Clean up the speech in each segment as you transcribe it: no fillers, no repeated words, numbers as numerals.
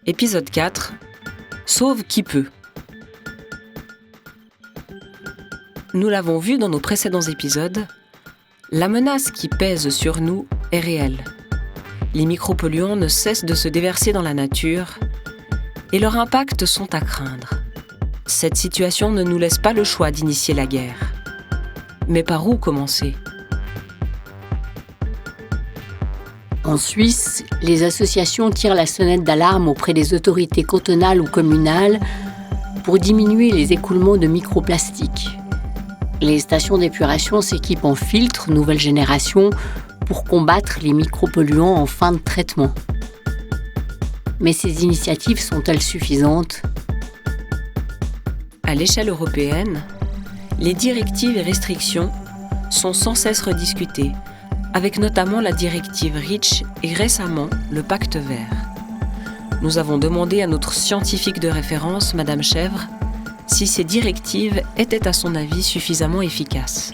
Épisode 4. Sauve qui peut. Nous l'avons vu dans nos précédents épisodes, la menace qui pèse sur nous est réelle. Les micropolluants ne cessent de se déverser dans la nature et leurs impacts sont à craindre. Cette situation ne nous laisse pas le choix d'initier la guerre. Mais par où commencer ? En Suisse, les associations tirent la sonnette d'alarme auprès des autorités cantonales ou communales pour diminuer les écoulements de microplastiques. Les stations d'épuration s'équipent en filtres nouvelle génération pour combattre les micropolluants en fin de traitement. Mais ces initiatives sont-elles suffisantes ? À l'échelle européenne, les directives et restrictions sont sans cesse rediscutées, avec notamment la directive REACH et récemment le Pacte vert. Nous avons demandé à notre scientifique de référence, Madame Chèvre, si ces directives étaient à son avis suffisamment efficaces.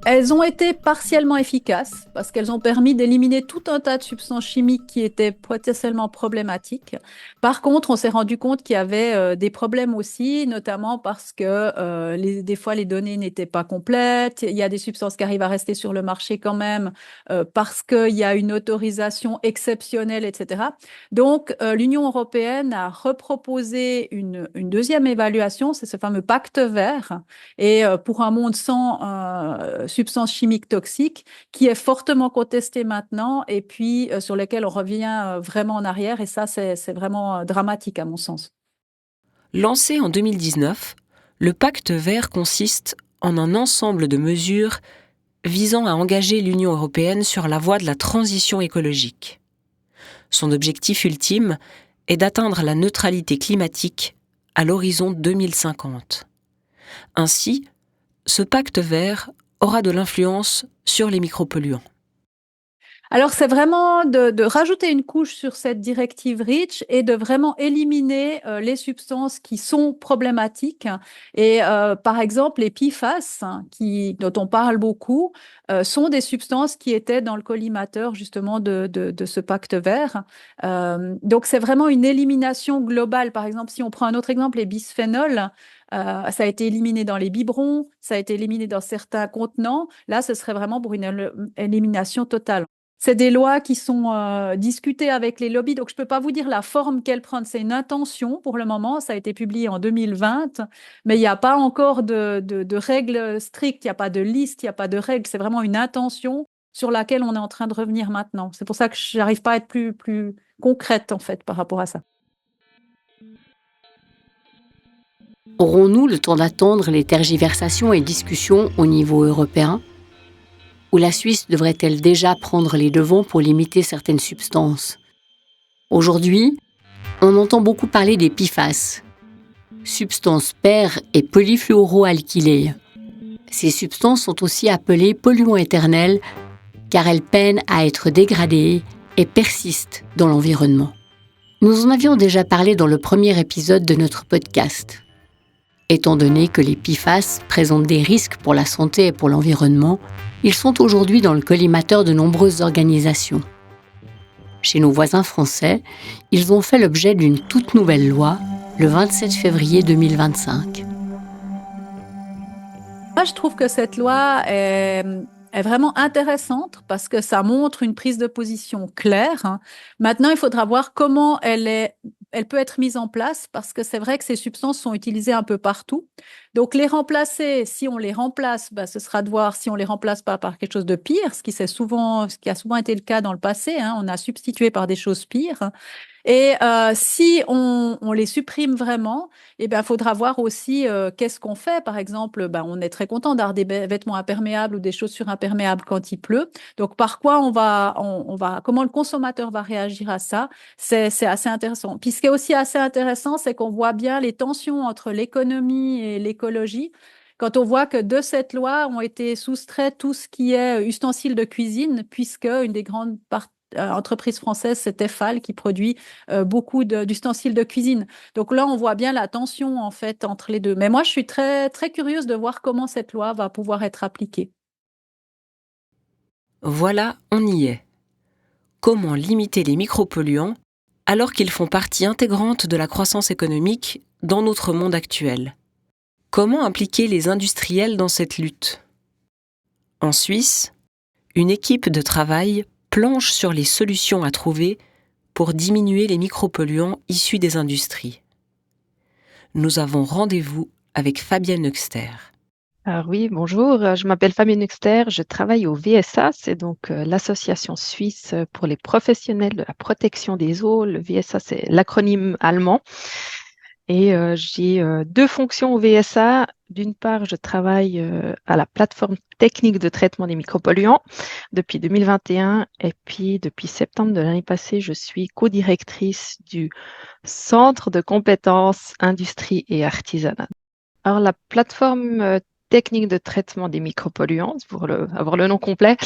Elles ont été partiellement efficaces parce qu'elles ont permis d'éliminer tout un tas de substances chimiques qui étaient potentiellement problématiques. Par contre, on s'est rendu compte qu'il y avait des problèmes aussi, notamment parce que des fois les données n'étaient pas complètes. Il y a des substances qui arrivent à rester sur le marché quand même parce qu'il y a une autorisation exceptionnelle, etc. Donc, l'Union européenne a reproposé une deuxième évaluation, c'est ce fameux pacte vert, et pour un monde sans substances chimiques toxiques, qui est fortement contesté maintenant et puis sur lequel on revient vraiment en arrière. Et ça, c'est vraiment dramatique à mon sens. Lancé en 2019, le Pacte vert consiste en un ensemble de mesures visant à engager l'Union européenne sur la voie de la transition écologique. Son objectif ultime est d'atteindre la neutralité climatique à l'horizon 2050. Ainsi, ce pacte vert aura de l'influence sur les micropolluants. Alors, c'est vraiment de rajouter une couche sur cette directive REACH et de vraiment éliminer les substances qui sont problématiques. Et par exemple, les PFAS, dont on parle beaucoup, sont des substances qui étaient dans le collimateur justement de ce pacte vert. Donc, c'est vraiment une élimination globale. Par exemple, si on prend un autre exemple, les bisphénols, ça a été éliminé dans les biberons, ça a été éliminé dans certains contenants. Là, ce serait vraiment pour une élimination totale. C'est des lois qui sont discutées avec les lobbies, donc je ne peux pas vous dire la forme qu'elles prennent. C'est une intention pour le moment, ça a été publié en 2020, mais il n'y a pas encore de règles strictes, il n'y a pas de liste, il n'y a pas de règles. C'est vraiment une intention sur laquelle on est en train de revenir maintenant. C'est pour ça que je n'arrive pas à être plus concrète en fait par rapport à ça. Aurons-nous le temps d'attendre les tergiversations et discussions au niveau européen ? Ou la Suisse devrait-elle déjà prendre les devants pour limiter certaines substances ? Aujourd'hui, on entend beaucoup parler des PFAS, substances per- et polyfluoroalkylées. Ces substances sont aussi appelées polluants éternels car elles peinent à être dégradées et persistent dans l'environnement. Nous en avions déjà parlé dans le premier épisode de notre podcast. Étant donné que les PFAS présentent des risques pour la santé et pour l'environnement, ils sont aujourd'hui dans le collimateur de nombreuses organisations. Chez nos voisins français, ils ont fait l'objet d'une toute nouvelle loi le 27 février 2025. Moi, je trouve que cette loi est vraiment intéressante parce que ça montre une prise de position claire. Maintenant, il faudra voir comment elle peut être mise en place parce que c'est vrai que ces substances sont utilisées un peu partout. Donc, les remplacer, si on les remplace, ce sera de voir si on les remplace pas par quelque chose de pire, ce qui a souvent été le cas dans le passé. On a substitué par des choses pires. Et si on les supprime vraiment, il faudra voir aussi qu'est-ce qu'on fait. Par exemple, on est très content d'avoir des vêtements imperméables ou des chaussures imperméables quand il pleut. Donc, par quoi comment le consommateur va réagir à ça, c'est assez intéressant. Puis, ce qui est aussi assez intéressant, c'est qu'on voit bien les tensions entre l'économie et l'écologie. Quand on voit que de cette loi ont été soustraits tout ce qui est ustensiles de cuisine, puisque une des grandes parties entreprise française, c'est Tefal, qui produit beaucoup d'ustensiles de cuisine. Donc là, on voit bien la tension en fait entre les deux. Mais moi, je suis très, très curieuse de voir comment cette loi va pouvoir être appliquée. Voilà, on y est. Comment limiter les micropolluants alors qu'ils font partie intégrante de la croissance économique dans notre monde actuel? Comment impliquer les industriels dans cette lutte? En Suisse, une équipe de travail planche sur les solutions à trouver pour diminuer les micropolluants issus des industries. Nous avons rendez-vous avec Fabienne Huxter. Alors oui, bonjour, je m'appelle Fabienne Huxter, je travaille au VSA, c'est donc l'association suisse pour les professionnels de la protection des eaux. Le VSA, c'est l'acronyme allemand. Et j'ai deux fonctions au VSA. D'une part, je travaille à la plateforme technique de traitement des micropolluants depuis 2021. Et puis, depuis septembre de l'année passée, je suis co-directrice du Centre de compétences industrie et artisanat. Alors, la plateforme technique de traitement des micropolluants, pour avoir le nom complet,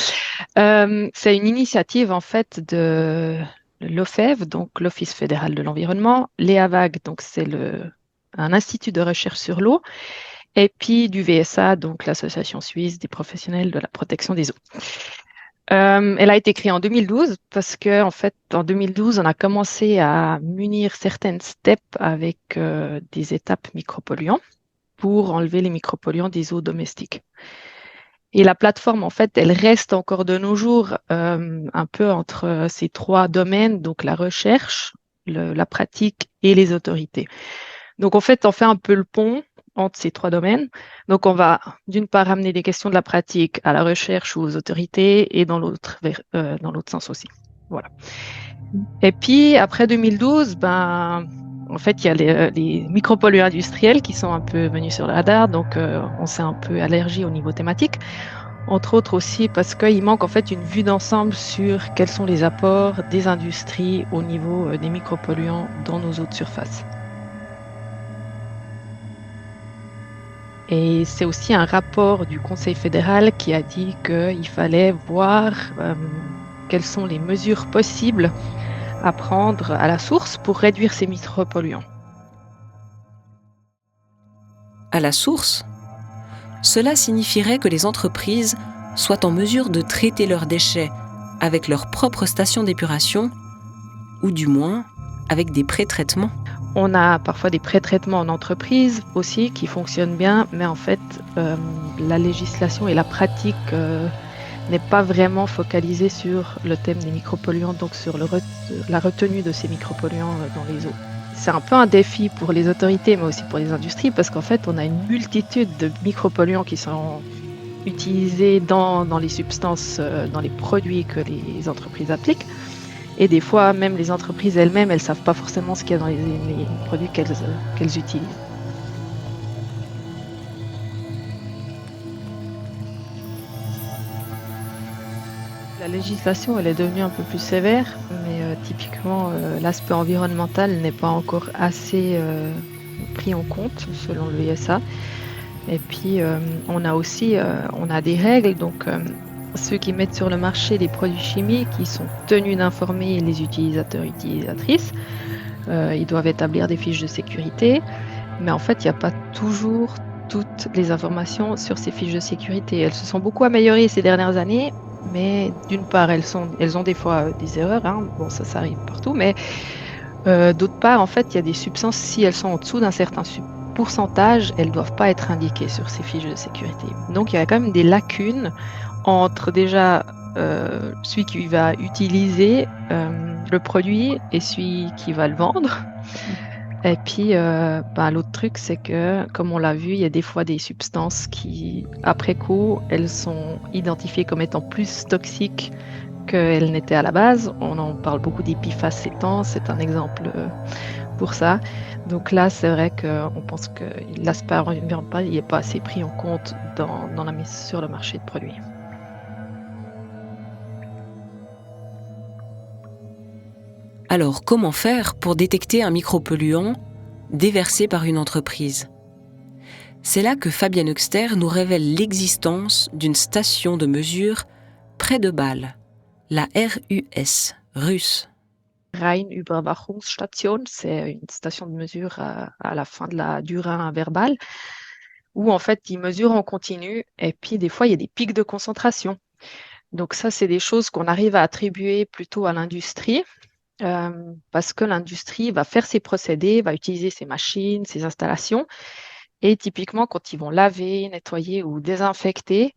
c'est une initiative en fait de l'OFEV, donc l'Office fédéral de l'environnement, l'EAVAG, donc c'est un institut de recherche sur l'eau, et puis du VSA, donc l'association suisse des professionnels de la protection des eaux. Elle a été créée en 2012 parce que en fait en 2012 on a commencé à munir certaines steppes avec des étapes micropolluants pour enlever les micropolluants des eaux domestiques. Et la plateforme, en fait, elle reste encore de nos jours un peu entre ces trois domaines, donc la recherche, la pratique et les autorités. Donc, en fait, on fait un peu le pont entre ces trois domaines. Donc, on va d'une part amener des questions de la pratique à la recherche ou aux autorités et dans l'autre sens aussi. Voilà. Et puis, après 2012, en fait, il y a les micropolluants industriels qui sont un peu venus sur le radar, donc on s'est un peu allergi au niveau thématique, entre autres aussi parce qu'il manque en fait une vue d'ensemble sur quels sont les apports des industries au niveau des micropolluants dans nos eaux de surface. Et c'est aussi un rapport du Conseil fédéral qui a dit qu'il fallait voir quelles sont les mesures possibles à prendre à la source pour réduire ces micropolluants. À la source, cela signifierait que les entreprises soient en mesure de traiter leurs déchets avec leur propre station d'épuration, ou du moins avec des pré-traitements. On a parfois des pré-traitements en entreprise aussi qui fonctionnent bien, mais en fait, la législation et la pratique n'est pas vraiment focalisée sur le thème des micropolluants, donc sur la retenue de ces micropolluants dans les eaux. C'est un peu un défi pour les autorités, mais aussi pour les industries, parce qu'en fait, on a une multitude de micropolluants qui sont utilisés dans les substances, dans les produits que les entreprises appliquent. Et des fois, même les entreprises elles-mêmes, elles ne savent pas forcément ce qu'il y a dans les produits qu'elles utilisent. La législation, elle est devenue un peu plus sévère, mais typiquement, l'aspect environnemental n'est pas encore assez pris en compte, selon le VSA. Et puis, on a aussi on a des règles, donc ceux qui mettent sur le marché des produits chimiques, ils sont tenus d'informer les utilisateurs et utilisatrices. Ils doivent établir des fiches de sécurité, mais en fait, il n'y a pas toujours toutes les informations sur ces fiches de sécurité. Elles se sont beaucoup améliorées ces dernières années, mais d'une part, elles ont des fois des erreurs, hein. Bon, ça arrive partout, mais d'autre part, en fait, il y a des substances, si elles sont en dessous d'un certain pourcentage, elles ne doivent pas être indiquées sur ces fiches de sécurité. Donc, il y a quand même des lacunes entre déjà celui qui va utiliser le produit et celui qui va le vendre. Et puis, l'autre truc, c'est que, comme on l'a vu, il y a des fois des substances qui, après coup, elles sont identifiées comme étant plus toxiques qu'elles n'étaient à la base. On en parle beaucoup des PFAS ces temps, c'est un exemple pour ça. Donc là, c'est vrai qu'on pense que l'aspect environnemental n'est pas assez pris en compte dans la mise sur le marché de produits. Alors, comment faire pour détecter un micropolluant déversé par une entreprise? C'est là que Fabienne Huxter nous révèle l'existence d'une station de mesure près de Bâle, La RUS, russe. Rheinüberwachungsstation, c'est une station de mesure à la fin du Rhin verbal, où en fait ils mesurent en continu et puis des fois il y a des pics de concentration. Donc ça, c'est des choses qu'on arrive à attribuer plutôt à l'industrie, parce que l'industrie va faire ses procédés, va utiliser ses machines, ses installations, et typiquement quand ils vont laver, nettoyer ou désinfecter,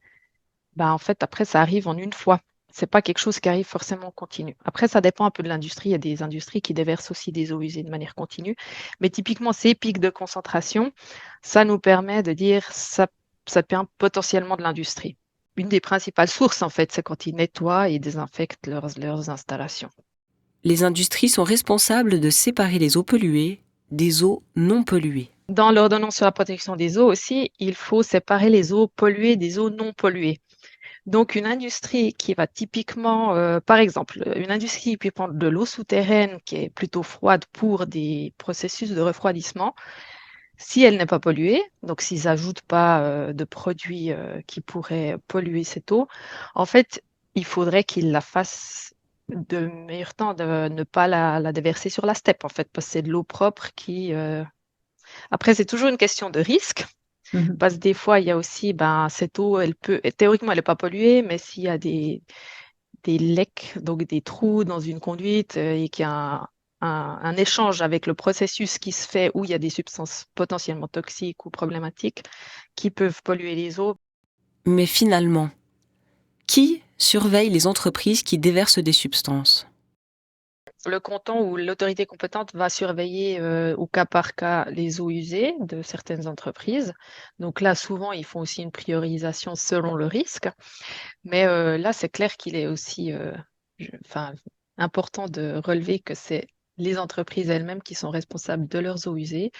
en fait après ça arrive en une fois. C'est pas quelque chose qui arrive forcément en continu. Après, ça dépend un peu de l'industrie. Il y a des industries qui déversent aussi des eaux usées de manière continue. Mais typiquement, ces pics de concentration, ça nous permet de dire ça vient potentiellement de l'industrie. Une des principales sources, en fait, c'est quand ils nettoient et désinfectent leurs installations. Les industries sont responsables de séparer les eaux polluées des eaux non polluées. Dans l'ordonnance sur la protection des eaux aussi, il faut séparer les eaux polluées des eaux non polluées. Donc, une industrie qui va typiquement, par exemple, une industrie qui peut prendre de l'eau souterraine qui est plutôt froide pour des processus de refroidissement, si elle n'est pas polluée, donc s'ils n'ajoutent pas de produits qui pourraient polluer cette eau, en fait, il faudrait qu'ils la fassent de meilleur temps de ne pas la déverser sur la steppe, en fait, parce que c'est de l'eau propre qui... Après, c'est toujours une question de risque. Parce que des fois, il y a aussi, cette eau, théoriquement, elle n'est pas polluée, mais s'il y a des lecs, donc des trous dans une conduite et qu'il y a un échange avec le processus qui se fait où il y a des substances potentiellement toxiques ou problématiques qui peuvent polluer les eaux. Mais finalement, qui surveille les entreprises qui déversent des substances ? Le canton ou l'autorité compétente va surveiller au cas par cas les eaux usées de certaines entreprises. Donc là, souvent, ils font aussi une priorisation selon le risque. Mais là, c'est clair qu'il est aussi important de relever que c'est les entreprises elles-mêmes qui sont responsables de leurs eaux usées.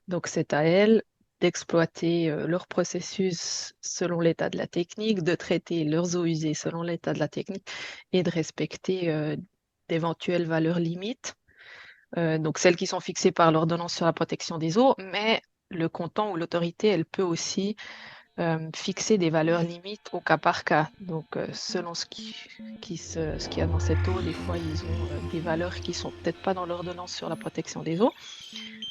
Donc c'est à elles d'exploiter leur processus selon l'état de la technique, de traiter leurs eaux usées selon l'état de la technique et de respecter d'éventuelles valeurs limites, donc celles qui sont fixées par l'ordonnance sur la protection des eaux, mais le canton ou l'autorité, elle peut aussi fixer des valeurs limites au cas par cas. Donc selon ce qu'il y a dans cette eau, des fois ils ont des valeurs qui sont peut-être pas dans l'ordonnance sur la protection des eaux,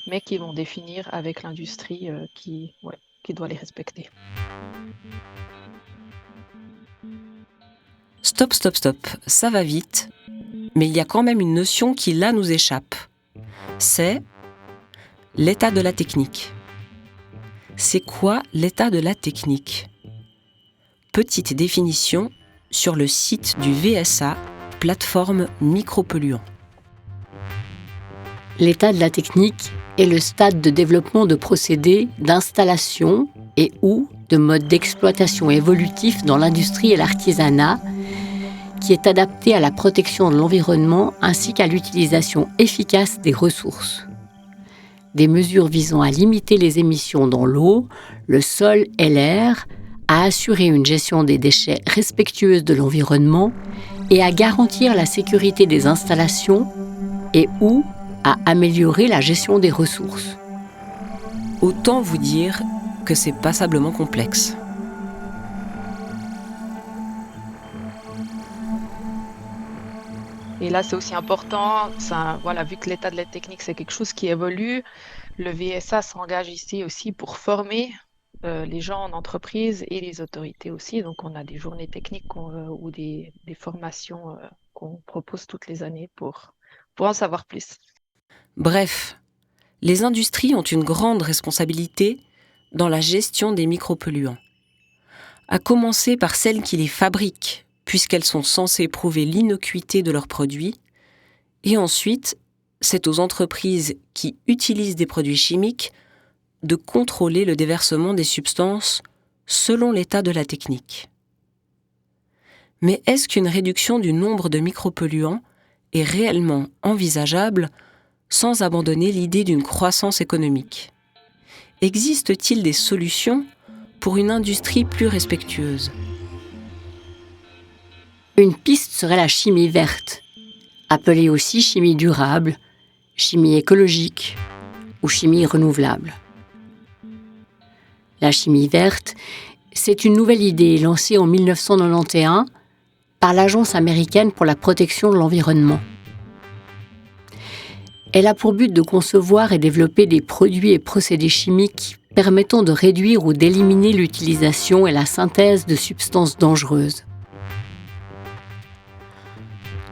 mais qui vont définir avec l'industrie qui doit les respecter. Stop, ça va vite, mais il y a quand même une notion qui là nous échappe. C'est l'état de la technique. C'est quoi l'état de la technique ? Petite définition sur le site du VSA, plateforme micropolluants. L'état de la technique est le stade de développement de procédés, d'installation et ou de modes d'exploitation évolutifs dans l'industrie et l'artisanat qui est adapté à la protection de l'environnement ainsi qu'à l'utilisation efficace des ressources. Des mesures visant à limiter les émissions dans l'eau, le sol et l'air, à assurer une gestion des déchets respectueuse de l'environnement et à garantir la sécurité des installations et ou à améliorer la gestion des ressources. Autant vous dire que c'est passablement complexe. Et là, c'est aussi important, vu que l'état de la technique, c'est quelque chose qui évolue, le VSA s'engage ici aussi pour former les gens en entreprise et les autorités aussi. Donc, on a des journées techniques ou des formations qu'on propose toutes les années pour en savoir plus. Bref, les industries ont une grande responsabilité dans la gestion des micropolluants. À commencer par celles qui les fabriquent, puisqu'elles sont censées prouver l'innocuité de leurs produits, et ensuite, c'est aux entreprises qui utilisent des produits chimiques de contrôler le déversement des substances selon l'état de la technique. Mais est-ce qu'une réduction du nombre de micropolluants est réellement envisageable sans abandonner l'idée d'une croissance économique ? Existe-t-il des solutions pour une industrie plus respectueuse ? Une piste serait la chimie verte, appelée aussi chimie durable, chimie écologique ou chimie renouvelable. La chimie verte, c'est une nouvelle idée lancée en 1991 par l'Agence américaine pour la protection de l'environnement. Elle a pour but de concevoir et développer des produits et procédés chimiques permettant de réduire ou d'éliminer l'utilisation et la synthèse de substances dangereuses.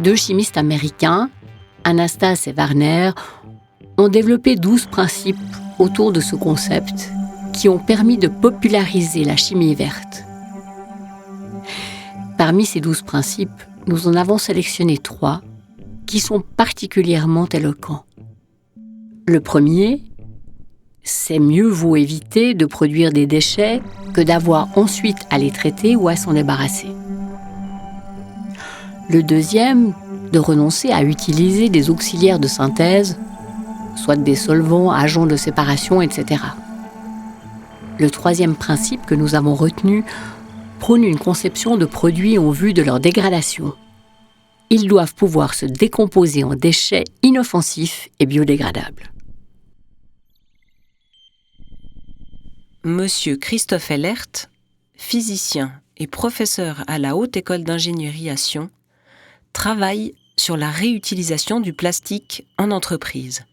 Deux chimistes américains, Anastas et Warner, ont développé 12 principes autour de ce concept qui ont permis de populariser la chimie verte. Parmi ces 12 principes, nous en avons sélectionné 3 qui sont particulièrement éloquents. Le premier, c'est mieux vaut éviter de produire des déchets que d'avoir ensuite à les traiter ou à s'en débarrasser. Le deuxième, de renoncer à utiliser des auxiliaires de synthèse, soit des solvants, agents de séparation, etc. Le troisième principe que nous avons retenu prône une conception de produits en vue de leur dégradation. Ils doivent pouvoir se décomposer en déchets inoffensifs et biodégradables. Monsieur Christophe Ellert, physicien et professeur à la Haute École d'ingénierie à Sion, travaille sur la réutilisation du plastique en entreprise.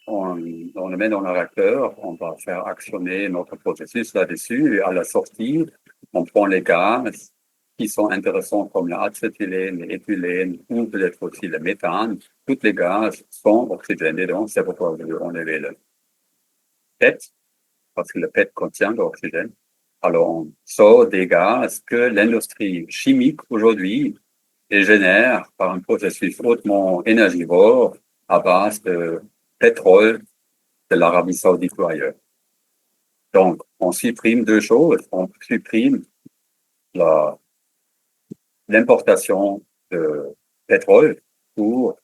On le met dans le réacteur, on va faire actionner notre processus là-dessus et à la sortie, on prend les gaz qui sont intéressants comme l'acétylène, l'éthylène ou peut-être aussi le méthane. Tous les gaz sont oxygénés, donc c'est pourquoi on avait le PET, parce que le PET contient de l'oxygène. Alors on sort des gaz que l'industrie chimique aujourd'hui génère par un processus hautement énergivore à base de pétrole de l'Arabie Saoudite ou ailleurs. Donc, on supprime deux choses. On supprime l'importation de pétrole pour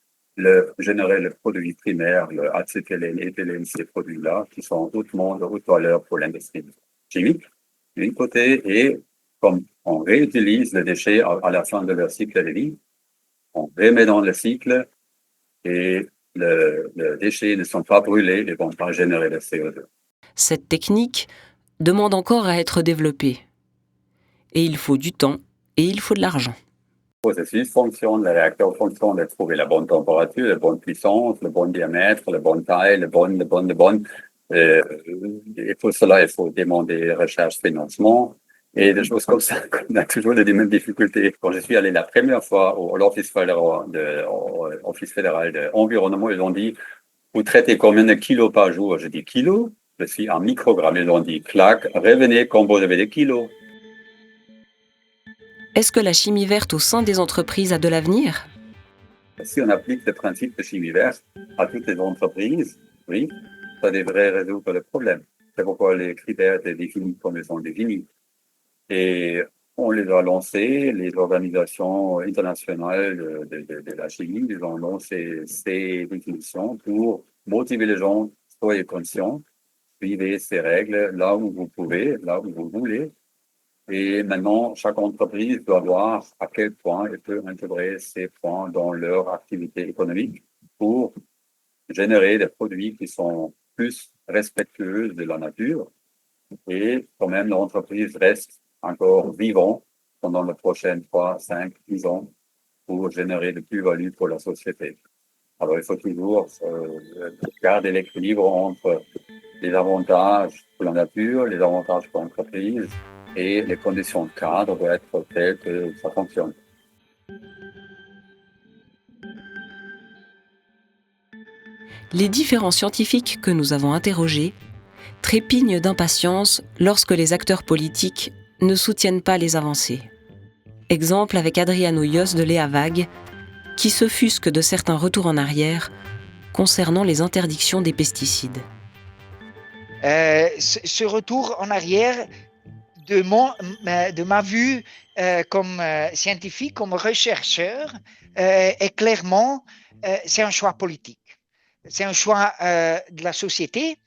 générer le produit primaire, le acétylène, éthylène, ces produits-là, qui sont hautement de haute valeur pour l'industrie chimique, d'une côté, et comme on réutilise les déchets à la fin de leur cycle de vie, on remet dans le cycle et les déchets ne sont pas brûlés et ne vont pas générer le CO2. Cette technique demande encore à être développée. Et il faut du temps et il faut de l'argent. Le processus fonctionne, le réacteur fonctionne de trouver la bonne température, la bonne puissance, le bon diamètre, la bonne taille, le bon. Et pour cela, il faut demander recherche, financement et des choses comme ça. On a toujours les mêmes difficultés. Quand je suis allé la première fois à l'Office fédéral de l'environnement, ils ont dit, vous traitez combien de kilos par jour? Je dis kilos? Je suis en microgrammes. Ils ont dit, clac, revenez quand vous avez des kilos. Est-ce que la chimie verte au sein des entreprises a de l'avenir? Si on applique le principe de chimie verte à toutes les entreprises, oui, ça devrait résoudre le problème. C'est pourquoi les critères étaient définis comme ils sont définis. Et on les a lancés, les organisations internationales de la chimie, ils ont lancé ces définitions pour motiver les gens, soyez conscients, suivez ces règles là où vous pouvez, là où vous voulez. Et maintenant, chaque entreprise doit voir à quel point elle peut intégrer ces points dans leur activité économique pour générer des produits qui sont plus respectueux de la nature. Et quand même, l'entreprise reste encore vivant pendant les prochaines 3, 5, 10 ans pour générer de plus-value pour la société. Alors, il faut toujours garder l'équilibre entre les avantages pour la nature, les avantages pour l'entreprise et les conditions de cadre doivent être telles que ça fonctionne. Les différents scientifiques que nous avons interrogés trépignent d'impatience lorsque les acteurs politiques ne soutiennent pas les avancées. Exemple avec Adriano Ios de l'EAVAG, qui s'offusque de certains retours en arrière concernant les interdictions des pesticides. Ce retour en arrière, de ma vue comme scientifique, comme chercheur, est clairement, c'est un choix politique. C'est un choix de la société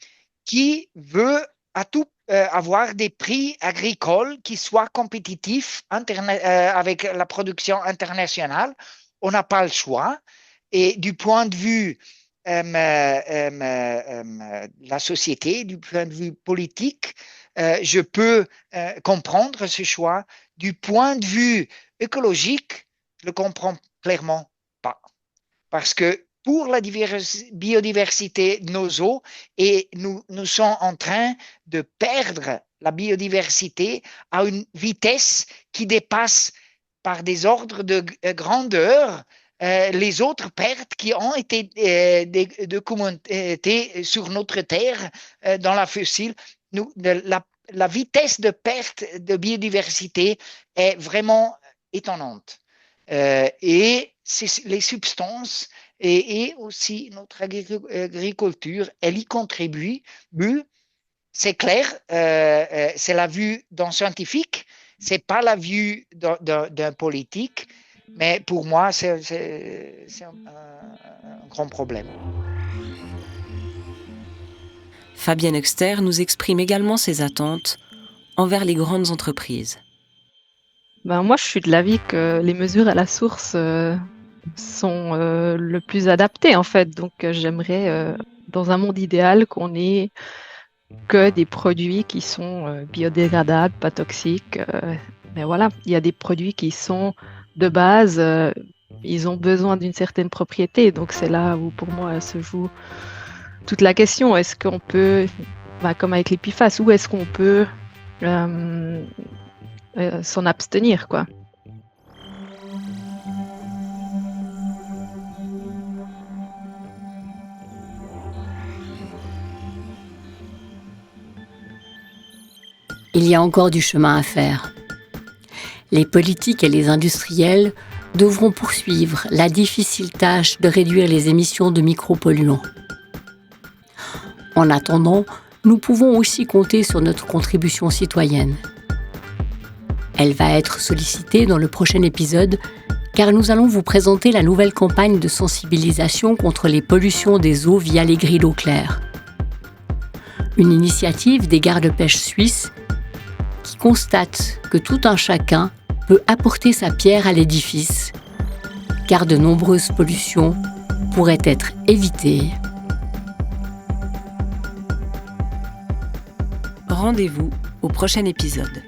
qui veut à tout avoir des prix agricoles qui soient compétitifs avec la production internationale. On n'a pas le choix. Et du point de vue la société, du point de vue politique, je peux comprendre ce choix. Du point de vue écologique, je le comprends clairement pas. Parce que pour la biodiversité de nos eaux, et nous sommes en train de perdre la biodiversité à une vitesse qui dépasse par des ordres de grandeur les autres pertes qui ont été documentées sur notre Terre dans la fossile. La vitesse de perte de biodiversité est vraiment étonnante. Et les substances et aussi notre agriculture, elle y contribue. C'est clair, c'est la vue d'un scientifique, c'est pas la vue d'un politique, mais pour moi, c'est un grand problème. Fabienne Exter nous exprime également ses attentes envers les grandes entreprises. Moi, je suis de l'avis que les mesures à la source sont le plus adaptées, en fait. Donc, j'aimerais, dans un monde idéal, qu'on ait que des produits qui sont biodégradables, pas toxiques. Mais voilà, il y a des produits qui sont de base, ils ont besoin d'une certaine propriété. Donc, c'est là où, pour moi, se joue toute la question. Est-ce qu'on peut, comme avec les PFAS, où est-ce qu'on peut s'en abstenir, quoi? Il y a encore du chemin à faire. Les politiques et les industriels devront poursuivre la difficile tâche de réduire les émissions de micropolluants. En attendant, nous pouvons aussi compter sur notre contribution citoyenne. Elle va être sollicitée dans le prochain épisode, car nous allons vous présenter la nouvelle campagne de sensibilisation contre les pollutions des eaux via les grilles d'eau claire. Une initiative des gardes-pêche suisses qui constate que tout un chacun peut apporter sa pierre à l'édifice, car de nombreuses pollutions pourraient être évitées. Rendez-vous au prochain épisode.